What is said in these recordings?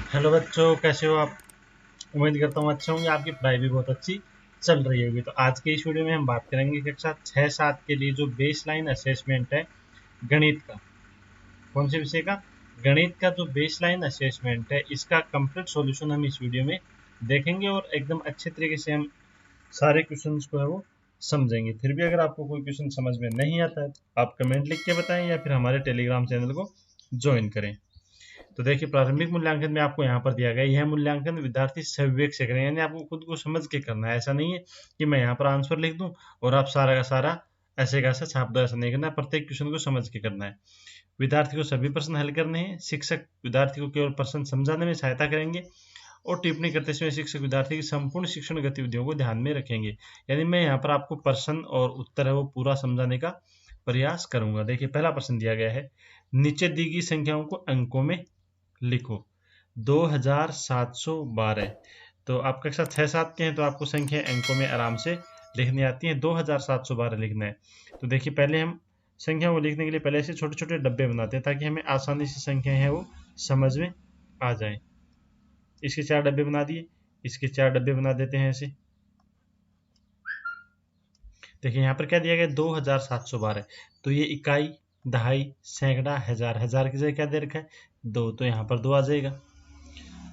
Hello बच्चों, कैसे हो आप। उम्मीद करता हूँ अच्छे होंगे। आपकी पढ़ाई भी बहुत अच्छी चल रही होगी। तो आज के इस वीडियो में हम बात करेंगे कक्षा 6-7 के लिए जो बेस लाइन असेसमेंट है गणित का। कौन से विषय का? गणित का जो बेस लाइन असेसमेंट है, इसका कंप्लीट सॉल्यूशन हम इस वीडियो में देखेंगे और एकदम अच्छे तरीके से हम सारे क्वेश्चंस को है वो समझेंगे। फिर भी अगर आपको कोई क्वेश्चन समझ में नहीं आता है तो आप कमेंट लिख के बताएं या फिर हमारे टेलीग्राम चैनल को ज्वाइन करें। तो देखिए, प्रारंभिक मूल्यांकन में आपको यहाँ पर दिया गया यह मूल्यांकन विद्यार्थी स्वविवेक से करें, यानी आपको खुद को समझ के करना है। ऐसा नहीं है कि मैं यहाँ पर आंसर लिख दूं और आप सारा का सारा ऐसे का ऐसा छाप दो। ऐसा नहीं करना है, प्रत्येक क्वेश्चन को समझ के करना है। विद्यार्थी को सभी प्रश्न हल करने हैं। शिक्षक विद्यार्थी को केवल प्रश्न समझाने में सहायता करेंगे और टिप्पणी करते समय शिक्षक विद्यार्थी की संपूर्ण शिक्षण गतिविधियों को ध्यान में रखेंगे। यानी मैं यहाँ पर आपको प्रश्न और उत्तर है वो पूरा समझाने का प्रयास करूंगा। देखिए, पहला प्रश्न दिया गया है, नीचे दी गई संख्याओं को अंकों में लिखो। 2712। तो आप कक्षा 6-7 के हैं तो आपको संख्या अंकों में आराम से लिखनी आती है। 2712 लिखना है। तो देखिए, पहले हम संख्या को लिखने के लिए पहले से छोटे छोटे डब्बे बनाते हैं ताकि हमें आसानी से संख्या है वो समझ में आ जाए। इसके 4 डब्बे बना दिए, इसके 4 डब्बे बना देते हैं ऐसे। देखिए यहाँ पर क्या दिया गया, 2712। तो ये इकाई, दहाई, सैकड़ा, हजार, हजार की जगह क्या दे रखा है, 2। तो यहाँ पर 2 आ जाएगा।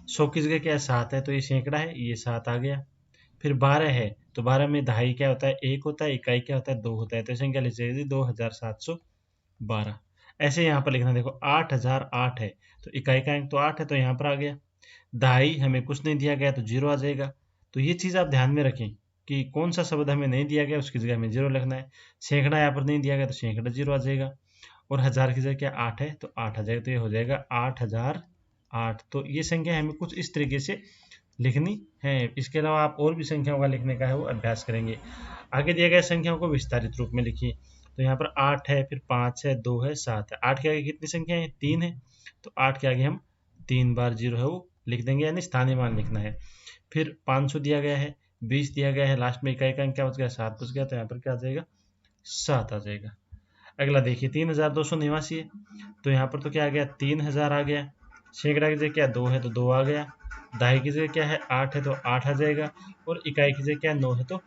100 की जगह क्या है, 7 है, तो ये सैकड़ा है, ये 7 आ गया। फिर 12 है तो 12 में दहाई क्या होता है, 1 होता है, इकाई क्या होता है, 2 होता है, तो संख्या लिख जाएगी 2712। ऐसे यहाँ पर लिखना, देखो 8008 है तो इकाई का अंक तो 8 है, तो यहाँ पर आ गया। दहाई हमें कुछ नहीं दिया गया तो 0 आ जाएगा। तो ये चीज़ आप ध्यान में रखें कि कौन सा शब्द हमें नहीं दिया गया उसकी जगह हमें 0 लिखना है। सैकड़ा यहाँ पर नहीं दिया गया तो सैकड़ा 0 आ जाएगा। और हजार की जगह क्या 8 है तो 8 आ जाएगा, तो ये हो जाएगा 8008। तो ये संख्या हमें कुछ इस तरीके से लिखनी है। इसके अलावा आप और भी संख्याओं का लिखने का है वो अभ्यास करेंगे। आगे दिए गए संख्याओं को विस्तारित रूप में लिखिए। तो यहाँ पर 8 है, फिर 5 है, 2 है, 7 है। 8 के आगे कितनी संख्या है, 3 है, तो 8 के आगे हम 3 बार 0 है वो लिख देंगे, यानी स्थानीय मान लिखना है। फिर 500 दिया गया है, 20 दिया गया है, लास्ट में इकाई का अंक क्या बच गया, 7 बच गया, तो यहाँ पर क्या आ जाएगा, 7 आ जाएगा। अगला देखिए, 3289 है, तो यहाँ पर तो क्या आ गया, 3000 आ गया। सैकड़ा की जगह क्या 2 है तो 2 आ गया। दहाई की जगह क्या है 8 है तो 8 आ जाएगा। और इकाई की जगह क्या 9 है तो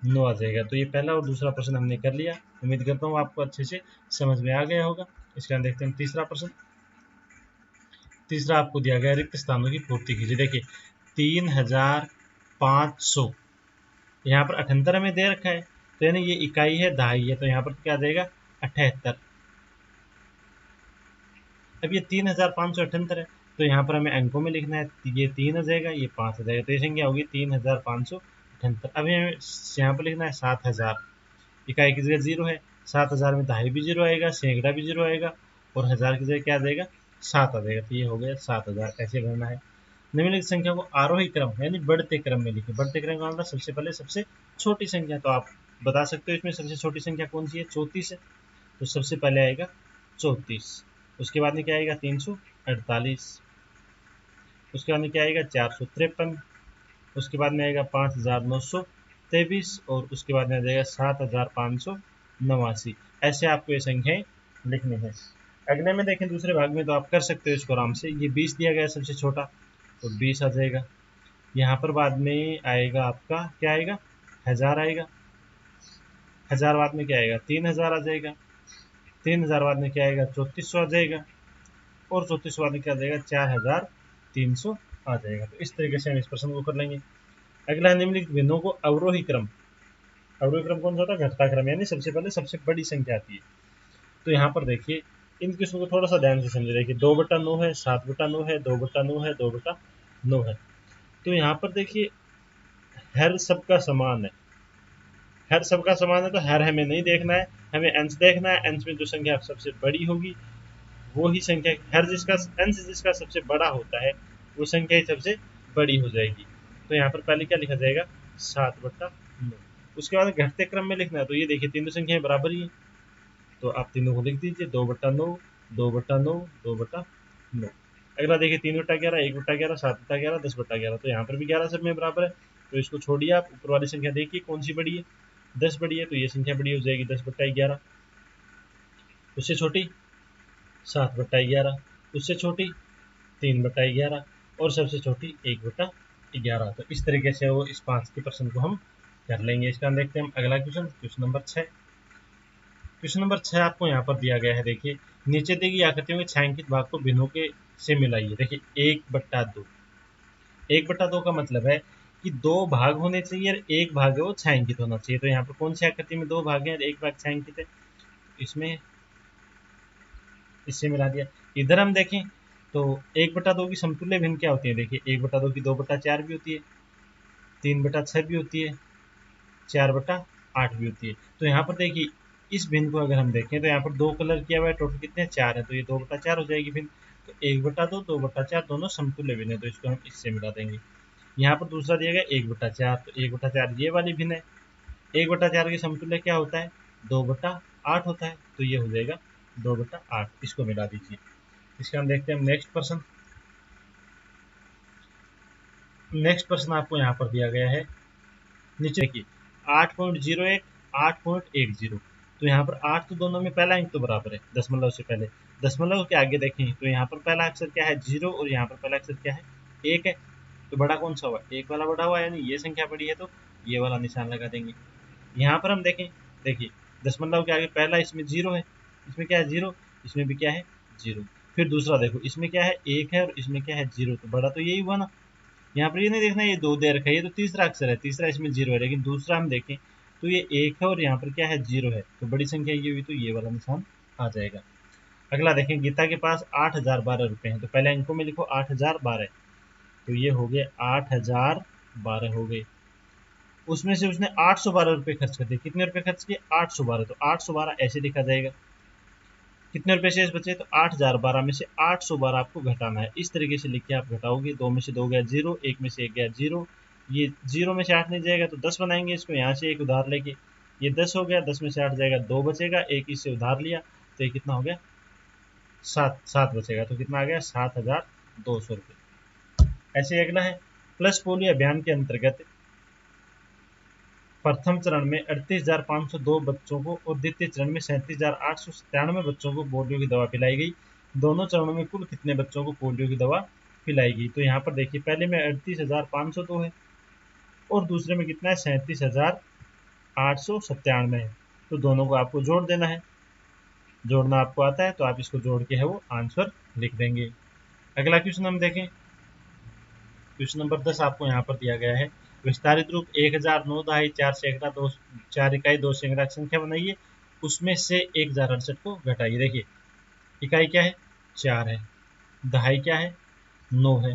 9 आ जाएगा। तो ये पहला और दूसरा प्रश्न हमने कर लिया। उम्मीद करता हूँ आपको अच्छे से समझ में आ गया होगा। इसके बाद देखते हैं तीसरा प्रश्न। तीसरा आपको दिया गया रिक्त स्थानों की पूर्ति कीजिए। देखिए 3500, यहाँ पर 78 हमें दे रखा है, तो यानी ये इकाई है, दहाई है, तो यहाँ पर क्या आ जाएगा 78। अब ये 3578 है, तो यहाँ पर हमें अंकों में लिखना है। ये 3 आ जाएगा, ये 5 आ जाएगा, तो ये संख्या होगी 3578। अब हमें यहाँ पर लिखना है 7000। इकाई की जगह 0 है, 7000 में दहाई भी 0 आएगा, सैकड़ा भी 0 आएगा, और हजार की जगह क्या आ जाएगा, 7 आ जाएगा, तो ये हो गया 7000। ऐसे करना है। निम्नलिखित संख्या को आरोही क्रम यानी बढ़ते क्रम में लिखें। बढ़ते क्रम का मतलब सबसे पहले सबसे छोटी संख्या। तो आप बता सकते हो इसमें सबसे छोटी संख्या कौन सी है, 34 है, तो सबसे पहले आएगा 34। उसके बाद में क्या आएगा 348। उसके बाद में क्या आएगा 453। उसके बाद में आएगा 5923। और उसके बाद में आ जाएगा 7589। ऐसे आपको ये संख्याएं लिखनी है। अगले में देखें दूसरे भाग में, तो आप कर सकते हो इसको आराम से। ये 20 दिया गया है सबसे छोटा, तो 20 आ जाएगा। यहाँ पर बाद में आएगा आपका क्या आएगा, 1000 आएगा। 1000 बाद में क्या आएगा 3000 आ जाएगा। 3000 बाद में क्या आएगा 3400 आ जाएगा। और 3400 बाद में क्या आ जाएगा 4300 आ जाएगा। तो इस तरीके से हम इस प्रश्न को कर लेंगे। अगला है निम्नलिखित भिन्नों को अवरोही क्रम। अवरोही क्रम कौन सा होता है, घटता क्रम, यानी सबसे पहले सबसे बड़ी संख्या आती है। तो यहाँ पर देखिए इन किस्मों को थोड़ा सा ध्यान से समझे। देखिए 2/9 है, 7/9 है, 2/9 है, 2/9 है। तो यहाँ पर देखिए हर सबका समान है। हर सबका समान है तो हर हमें नहीं देखना है, हमें अंश देखना है। अंश में जो संख्या सबसे बड़ी होगी वो ही संख्या, हर जिसका अंश जिसका सबसे बड़ा होता है वो संख्या ही सबसे बड़ी हो जाएगी। तो यहाँ पर पहले क्या लिखा जाएगा 7/9। उसके बाद घटते क्रम में लिखना है। तो ये देखिए तीनों संख्याएं बराबर ही है, तो आप तीनों को लिख दीजिए 2/9, 2/9, 2/9। अगला देखिए 3/11, 1/11, 7/11, 10/11। तो यहाँ पर भी 11 सब में बराबर है, तो इसको छोड़िए। आप ऊपर वाली संख्या देखिए कौन सी बड़ी है, 10 बड़ी है, तो ये संख्या बड़ी हो जाएगी 10/11। उससे छोटी 7/11, उससे छोटी 3/11, और सबसे छोटी 1/11। तो इस तरीके से वो इस 5 के प्रश्न को हम कर लेंगे। इसका हम देखते हैं अगला question, question number 6। Question number 6 आपको यहाँ पर दिया गया है। देखिए नीचे दी गई आकृतियों के छायांकित भाग को भिन्नों के से मिलाइए। देखिए 1/2, 1/2 का मतलब है कि 2 भाग होने चाहिए और 1 भाग है वो छायांकित होना चाहिए। तो यहाँ पर कौन सी आकृति में 2 भाग हैं और 1 भाग छायांकित है, इसमें इससे मिला दिया। इधर हम देखें तो 1/2 की समतुल्य भिन्न क्या होती है। देखिए 1/2 की 2/4 भी होती है, 3/6 भी होती है, 4/8 भी होती है। तो यहाँ पर देखिए इस भिन्न को अगर हम देखें तो यहाँ पर 2 कलर किया हुआ है, टोटल कितने 4 है, तो ये 2/4 हो जाएगी भिन्न। तो 1/2 2/4 दोनों समतुल्य भिन्न है, तो इसको हम इससे मिला देंगे। यहाँ पर दूसरा दिया गया 1/4, तो 1/4 ये वाली भिन्न है। 1/4 के समतुल्य क्या होता है, 2/8 होता है, तो ये हो जाएगा 2/8, इसको मिला दीजिए। इसका हम देखते हैं नेक्स्ट प्रश्न। नेक्स्ट प्रश्न आपको यहाँ पर दिया गया है, नीचे देखिए 8.01 8.10। तो यहाँ पर 8 तो दोनों में पहला अंक तो बराबर है, दशमलव से पहले। दशमलव के आगे देखें तो यहाँ पर पहला अक्षर क्या है, 0, और यहाँ पर पहला अक्षर क्या है, 1 है। तो बड़ा कौन सा हुआ, 1 वाला बड़ा हुआ, यानी ये संख्या बड़ी है, तो ये वाला निशान लगा देंगे। यहाँ पर हम देखें, देखिए दशमलव के आगे पहला इसमें 0 है, इसमें क्या है 0, इसमें भी क्या है 0। फिर दूसरा देखो इसमें क्या है 1 है और इसमें क्या है 0, तो बड़ा तो यही हुआ ना। यहाँ पर ये नहीं देखना ये 2 दे रखा है, ये तो तीसरा अक्षर है, तीसरा इसमें 0 है, लेकिन दूसरा हम देखें तो ये 1 है और यहाँ पर क्या है 0 है, तो बड़ी संख्या ये हुई, तो ये वाला निशान आ जाएगा। अगला देखें, गीता के पास 8012 रुपये हैं, तो पहले अंकों में लिखो 8012, तो ये हो गए 8012 हो गए। उसमें से उसने 812 रुपये खर्च कर दिए। कितने रुपए खर्च किए, 812, तो 812 ऐसे लिखा जाएगा। कितने रुपए शेष बचे, तो 8012 में से 812 आपको घटाना है। इस तरीके से लिख के आप घटाओगे, 2 में से 2 गया 0, 1 में से 1 गया 0, ये 0 में से 8 नहीं जाएगा तो 10 बनाएंगे इसको, यहाँ से एक उधार लेके ये 10 हो गया, 10 में से 8 जाएगा 2 बचेगा, एक इससे उधार लिया तो ये कितना हो गया 7 बचेगा, तो कितना आ गया 7200 रुपये। ऐसे अगला है, प्लस पोलियो अभियान के अंतर्गत प्रथम चरण में 38,502 बच्चों को और द्वितीय चरण में 37,897 बच्चों को पोलियो की दवा पिलाई गई। दोनों चरणों में कुल कितने बच्चों को पोलियो की दवा पिलाई गई। तो यहाँ पर देखिए पहले में 38,502 है और दूसरे में कितना है 37,897 है, तो दोनों को आपको जोड़ देना है। जोड़ना आपको आता है तो आप इसको जोड़ के है वो आंसर लिख देंगे। अगला क्वेश्चन हम देखें, क्वेश्चन नंबर 10 आपको यहाँ पर दिया गया है, विस्तारित रूप 1009 दहाई 4 सैकड़ा 2 4 इकाई 2 सैकड़ा संख्या बनाइए, उसमें से 1068 को घटाइए। देखिए इकाई क्या है 4 है, दहाई क्या है 9 है,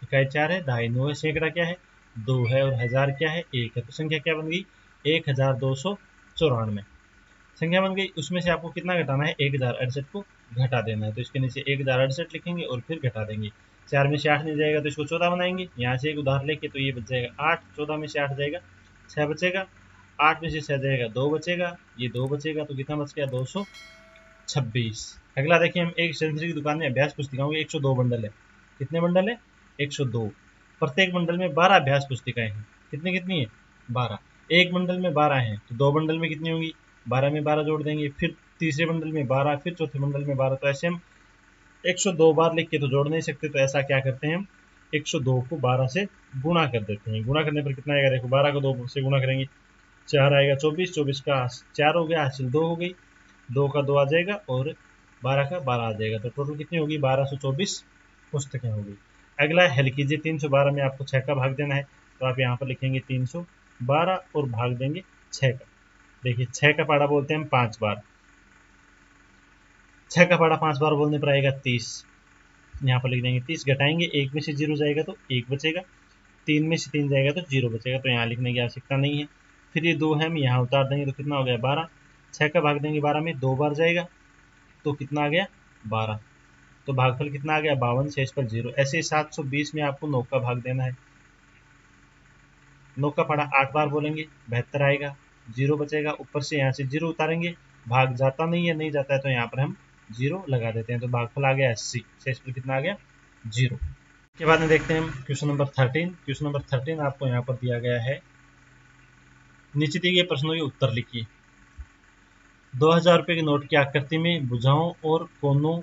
इकाई 4 है, दहाई 9 है, सैकड़ा क्या है 2 है और हजार क्या है 1 है। तो संख्या क्या बन गई 1294 संख्या बन गई। उसमें से आपको कितना घटाना है 1068 को घटा देना है, तो इसके नीचे 1068 लिखेंगे और फिर घटा देंगे। 4 में से 8 नहीं जाएगा तो इसको 14 बनाएंगे, यहाँ से एक उधार लेके तो ये बच जाएगा 8, 14 में से 8 जाएगा 6 बचेगा, 8 में से 6 जाएगा 2 बचेगा, ये 2 बचेगा, तो कितना बच गया 226। अगला देखिए, हम एक स्टेशनरी की दुकान में अभ्यास पुस्तिकाओं के 102 बंडल है। कितने बंडल है 102, प्रत्येक बंडल में 12 अभ्यास पुस्तिकाएं हैं। कितनी कितनी है 12, एक बंडल में 12 हैं तो 2 बंडल में कितनी होंगी 12 में 12 जोड़ देंगे, फिर तीसरे बंडल में 12, फिर चौथे बंडल में 12। तो ऐसे हम 102 बार लिख के तो जोड़ नहीं सकते, तो ऐसा क्या करते हैं हम 102 को 12 से गुणा कर देते हैं। गुणा करने पर कितना आएगा, देखो 12 को 2 से गुणा करेंगे 4 आएगा 24, 24 का 4 हो गया, हासिल 2 हो गई, 2 का 2 आ जाएगा और 12 का 12 आ जाएगा, तो टोटल कितनी होगी 1224 पुस्तकें होगी। अगला हल कीजिए, 312 में आपको 6 का भाग देना है, तो आप यहाँ पर लिखेंगे 312 और भाग देंगे 6 का। देखिए 6 का पाड़ा बोलते हैं हम 5 बार, 6 का पाड़ा 5 बार बोलने पर आएगा 30, यहाँ पर लिख देंगे 30, घटाएंगे 1 में से 0 जाएगा तो 1 बचेगा, 3 में से 3 जाएगा तो 0 बचेगा, तो यहाँ लिखने की आवश्यकता नहीं है। फिर ये 2 है हम यहाँ उतार देंगे तो कितना हो गया 12, 6 का भाग देंगे 12 में 2 बार जाएगा तो कितना आ गया 12, तो भागफल कितना आ गया 52, शेष पर 0। ऐसे 720 में आपको 9 का भाग देना है, 9 का पाड़ा 8 बार बोलेंगे 72 आएगा, 0 बचेगा, ऊपर से यहाँ से 0 उतारेंगे, भाग जाता नहीं है, नहीं जाता है तो यहाँ पर हम 0 लगा देते हैं, तो भागफल आ गया 80, शेष पर कितना आ गया 0। के बाद में देखते हैं हम क्वेश्चन नंबर 13। क्वेश्चन नंबर 13 आपको यहाँ पर दिया गया है, नीचे दिए गए प्रश्नों के उत्तर लिखिए। 2000 रुपये के नोट की आकृति में भुजाओं और कोनों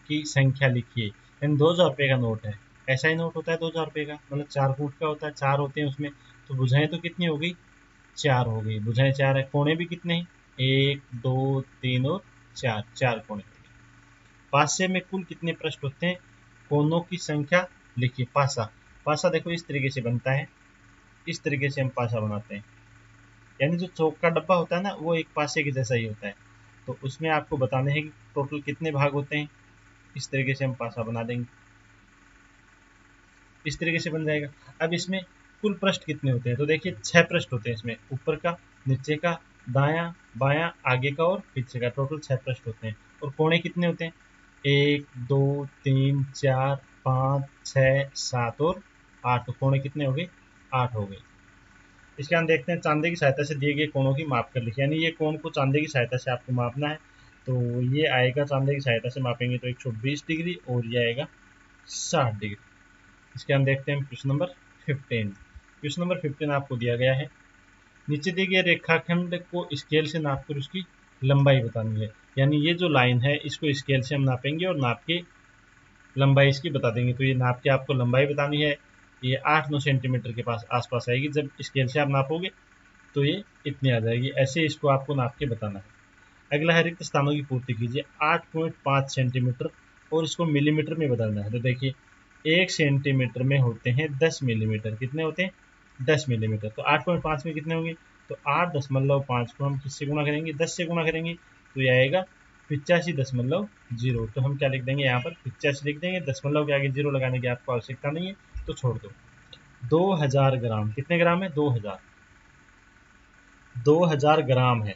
की संख्या लिखिए, यानी 2000 रुपये का नोट है, ऐसा ही नोट होता है 2000 रुपये का, मतलब 4 फुट का होता है, 4 होते हैं उसमें। तो भुजाएं तो कितनी हो गई, 4 हो गई, भुजाएं 4 है। कोने भी कितने हैं, 1 2 3 और 4, 4 कोने हो गए। पासे में कुल कितने पृष्ठ होते हैं, कोनों की संख्या लिखिए। पासा, पासा देखो इस तरीके से बनता है, इस तरीके से हम पासा बनाते हैं। यानी जो चौक का डब्बा होता है ना, वो एक पासे के जैसा ही होता है। तो उसमें आपको बताने हैं कि टोटल कितने भाग होते हैं। इस तरीके से हम पासा बना देंगे, इस तरीके से बन जाएगा। अब इसमें कुल पृष्ठ कितने होते हैं, तो देखिए 6 पृष्ठ होते हैं इसमें, ऊपर का, नीचे का, दायां बायां, आगे का और पीछे का, टोटल 6 पृष्ठ होते हैं। और कोने कितने होते हैं, 1 2 3 4 5 6 7 और 8। तो कोने कितने हो गए, 8 हो गए। इसके हम देखते हैं, चांदी की सहायता से दिए गए कोणों की माप कर लिखिए। यानी ये कोण को चांदी की सहायता से आपको मापना है। तो ये आएगा, चांदी की सहायता से मापेंगे तो 120 डिग्री, और ये आएगा 60 डिग्री। इसके हम देखते हैं क्वेश्चन नंबर 15। क्वेश्चन नंबर 15 आपको दिया गया है, नीचे दिए गए रेखाखंड को स्केल से नापकर उसकी लंबाई बतानी है। यानी ये जो लाइन है इसको स्केल से हम नापेंगे और नाप के लंबाई इसकी बता देंगे। तो ये नाप के आपको लंबाई बतानी है, ये 8-9 सेंटीमीटर के पास आसपास आएगी। जब स्केल से आप नापोगे तो ये इतनी आ जाएगी। ऐसे इसको आपको नाप के बताना है। अगला है, रिक्त स्थानों की पूर्ति कीजिए। 8.5 सेंटीमीटर और इसको मिलीमीटर में बदलना है। तो देखिए 1 सेंटीमीटर में होते हैं 10 मिलीमीटर। कितने होते हैं, 10 मिलीमीटर। तो 8.5 में कितने होंगे, तो 8.5 को हम किससे गुणा करेंगे, 10 से गुणा करेंगे, तो ये आएगा 85.0। तो हम क्या लिख देंगे यहाँ पर, 85 लिख देंगे। दशमलव के आगे 0 लगाने की आपको आवश्यकता नहीं है, तो छोड़ दो। 2000 ग्राम, कितने ग्राम है, 2000, 2000 ग्राम है।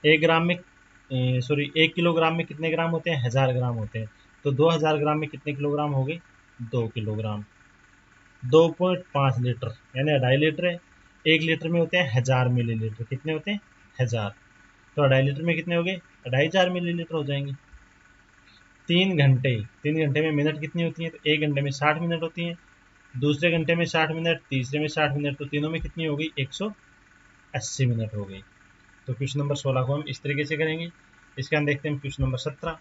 1 ग्राम में, सॉरी 1 किलोग्राम में कितने ग्राम होते हैं, 1000 ग्राम होते हैं। तो 2000 ग्राम में कितने किलोग्राम हो गए, 2 किलोग्राम। 2.5 लीटर यानी 2.5 लीटर है। 1 लीटर में होते हैं 1000 मिलीलीटर। कितने होते हैं, 1000। तो 2.5 लीटर में कितने हो गए, 2500 मिलीलीटर हो जाएंगे। 3 घंटे, 3 घंटे में मिनट कितनी होती है, तो 1 घंटे में 60 मिनट होती है। दूसरे घंटे में 60 मिनट, तीसरे में 60 मिनट, तो तीनों में कितनी हो गई, 180 मिनट हो गई। तो क्वेश्चन नंबर 16 को हम इस तरीके से करेंगे। इसके हम देखते हैं क्वेश्चन नंबर 17।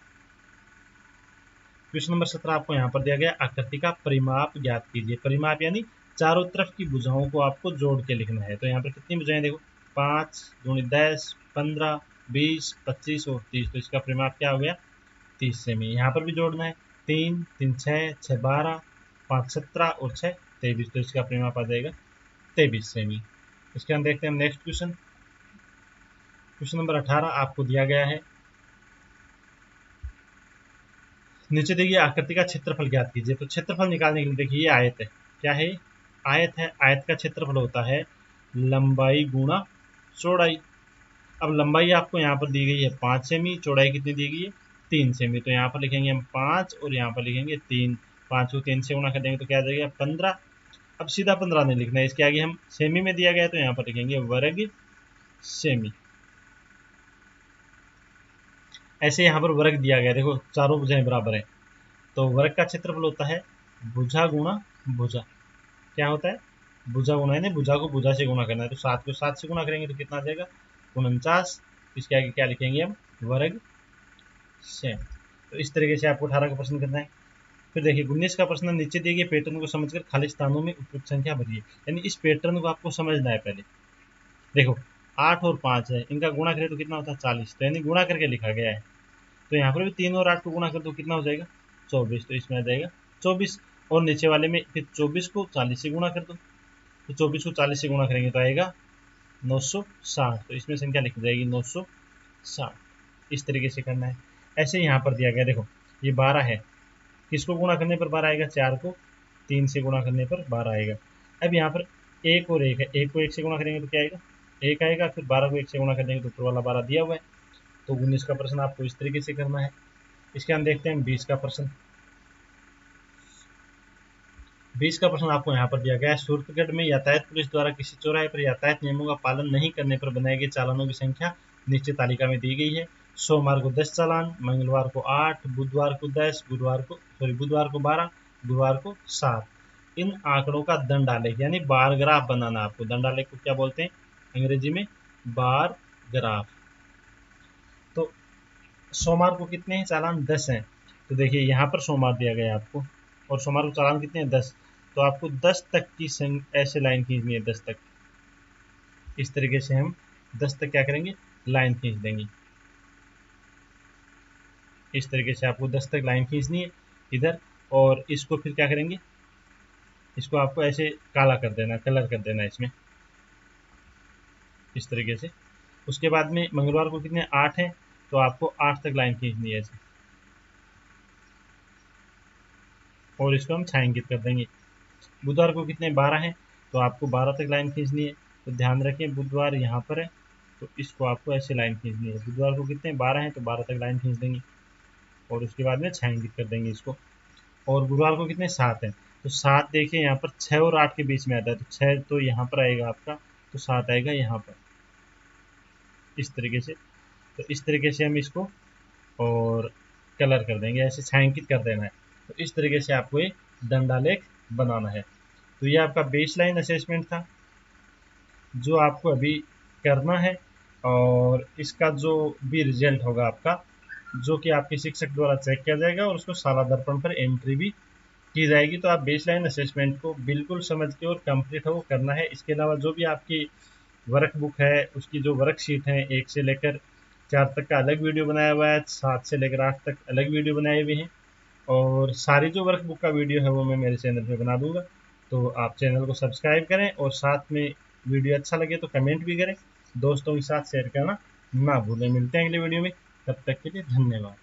क्वेश्चन नंबर 17 आपको यहाँ पर दिया गया, आकृति का परिमाप ज्ञात कीजिए। परिमाप यानी चारों तरफ की भुजाओं को आपको जोड़ के लिखना है। तो यहाँ पर कितनी भुजाएं, देखो 5 दूनी 10 15 20 25 और 30। तो इसका परिमाप क्या हो गया, 30 सेमी। यहाँ पर भी जोड़ना है, 3 3 6 6 12 5 17 और 6 23। तो इसका परिमाप आ जाएगा 23 सेमी। इसके हम देखते हैं नेक्स्ट क्वेश्चन। क्वेश्चन नंबर 18 आपको दिया गया है, नीचे देखिए आकृति का क्षेत्रफल ज्ञात कीजिए। तो क्षेत्रफल निकालने के लिए देखिए ये आयत है, क्या है, आयत है। आयत का क्षेत्रफल होता है लंबाई गुणा चौड़ाई। अब लंबाई आपको यहाँ पर दी गई है 5 सेमी, चौड़ाई कितनी दी गई है, 3 सेमी। तो यहाँ पर लिखेंगे हम 5 और यहाँ पर लिखेंगे 3। 5 को 3 से गुणा कर देंगे तो क्या आ जाएगा, 15। अब सीधा 15 नहीं लिखना है, इसके आगे हम सेमी में दिया गया है तो यहाँ पर लिखेंगे वर्ग सेमी। ऐसे यहाँ पर वर्ग दिया गया, देखो चारों भुजाएं बराबर है। तो वर्ग का क्षेत्रफल होता है भुजा गुणा भुजा। क्या होता है, भुजा गुणा, यानी भुजा को भुजा से गुणा करना है। तो 7 को 7 से गुणा करेंगे तो कितना आ जाएगा, 49। इसके आगे क्या लिखेंगे हम, वर्ग सेम। तो इस तरीके से आपको 18 का प्रश्न करना है। फिर देखिए 19 का प्रश्न, नीचे दिए गए पैटर्न को समझकर खाली स्थानों में उपयुक्त संख्या भरिए। यानी इस पैटर्न को आपको समझना है पहले। देखो 8 और 5 है, इनका गुणा करें तो कितना होता है, 40। तो यानी गुणा करके लिखा गया है। तो यहाँ पर भी 3 और 8 को गुणा कर दो, कितना हो जाएगा, 24। तो इसमें आ जाएगा 24। और नीचे वाले में फिर 24 को 40 से गुणा कर दो। तो 24 को 40 से गुणा करेंगे तो आएगा 960। तो इसमें संख्या लिखी जाएगी 960। इस तरीके से करना है। ऐसे यहाँ पर दिया गया, देखो ये 12 है, किसको गुणा करने पर 12 आएगा, 4 को 3 से गुणा करने पर 12 आएगा। अब यहाँ पर 1 और 1 है, 1 को 1 से गुणा करेंगे तो क्या आएगा, 1 आएगा। फिर 12 को 1 से गुणा कर देंगे तो ऊपर वाला 12 दिया हुआ है। तो 19 का प्रश्न आपको इस तरीके से करना है। इसके हम देखते हैं 20 का प्रश्न। 20 का प्रश्न आपको यहाँ पर दिया गया है, सूरतगढ़ में यातायात पुलिस द्वारा किसी चौराहे पर यातायात नियमों का पालन नहीं करने पर बनाए गए चालानों की संख्या नीचे तालिका में दी गई है। सोमवार को 10 चालान, मंगलवार को 8, बुधवार को 10, बुधवार को 12, गुरुवार को 7। इन आंकड़ों का दंड आलेख यानी बार ग्राफ बनाना। आपको दंड आलेख को क्या बोलते हैं, अंग्रेजी में बार ग्राफ। तो सोमवार को कितने हैं चालान, 10 हैं। तो देखिए यहाँ पर सोमवार दिया गया आपको और सोमवार को चालान कितने हैं 10, तो आपको 10 तक की ऐसे लाइन खींचनी है, 10 तक। इस तरीके से हम 10 तक क्या करेंगे, लाइन खींच देंगे। इस तरीके से आपको 10 तक लाइन खींचनी है इधर, और इसको फिर क्या करेंगे, इसको आपको ऐसे काला कर देना, कलर कर देना इसमें, इस तरीके से। उसके बाद में मंगलवार को कितने 8 हैं, तो आपको 8 तक लाइन खींचनी है ऐसे, और इसको हम छायांकित कर देंगे। बुधवार को कितने 12 हैं, तो आपको 12 तक लाइन खींचनी है। तो ध्यान रखें बुधवार यहाँ पर है, तो इसको आपको ऐसे लाइन खींचनी है। बुधवार को कितने 12 हैं, तो 12 तक लाइन खींच देंगे, और उसके बाद में छायांकित कर देंगे इसको। और गुरुवार को कितने 7 हैं, तो 7 देखिए यहाँ पर 6 और 8 के बीच में आता है, तो 6 तो यहाँ पर आएगा आपका, तो 7 आएगा यहाँ पर, इस तरीके से। तो इस तरीके से हम इसको और कलर कर देंगे, ऐसे छायांकित कर देना है। तो इस तरीके से आपको ये दंडालेख बनाना है। तो ये आपका बेसलाइन असेसमेंट था जो आपको अभी करना है, और इसका जो भी रिजल्ट होगा आपका, जो कि आपके शिक्षक द्वारा चेक किया जाएगा और उसको शाला दर्पण पर एंट्री भी की जाएगी। तो आप बेसलाइन असेसमेंट को बिल्कुल समझ के और कंप्लीट हो करना है। इसके अलावा जो भी आपकी वर्क बुक है, उसकी जो वर्कशीट है 1 से लेकर 4 तक का अलग वीडियो बनाया हुआ है, 7 से लेकर 8 तक अलग वीडियो बनाए हुए हैं, और सारी जो वर्क बुक का वीडियो है वो मैं मेरे चैनल पे बना दूंगा। तो आप चैनल को सब्सक्राइब करें, और साथ में वीडियो अच्छा लगे तो कमेंट भी करें, दोस्तों के साथ शेयर करना ना भूलें। मिलते हैं अगले वीडियो में, तब तक के लिए धन्यवाद।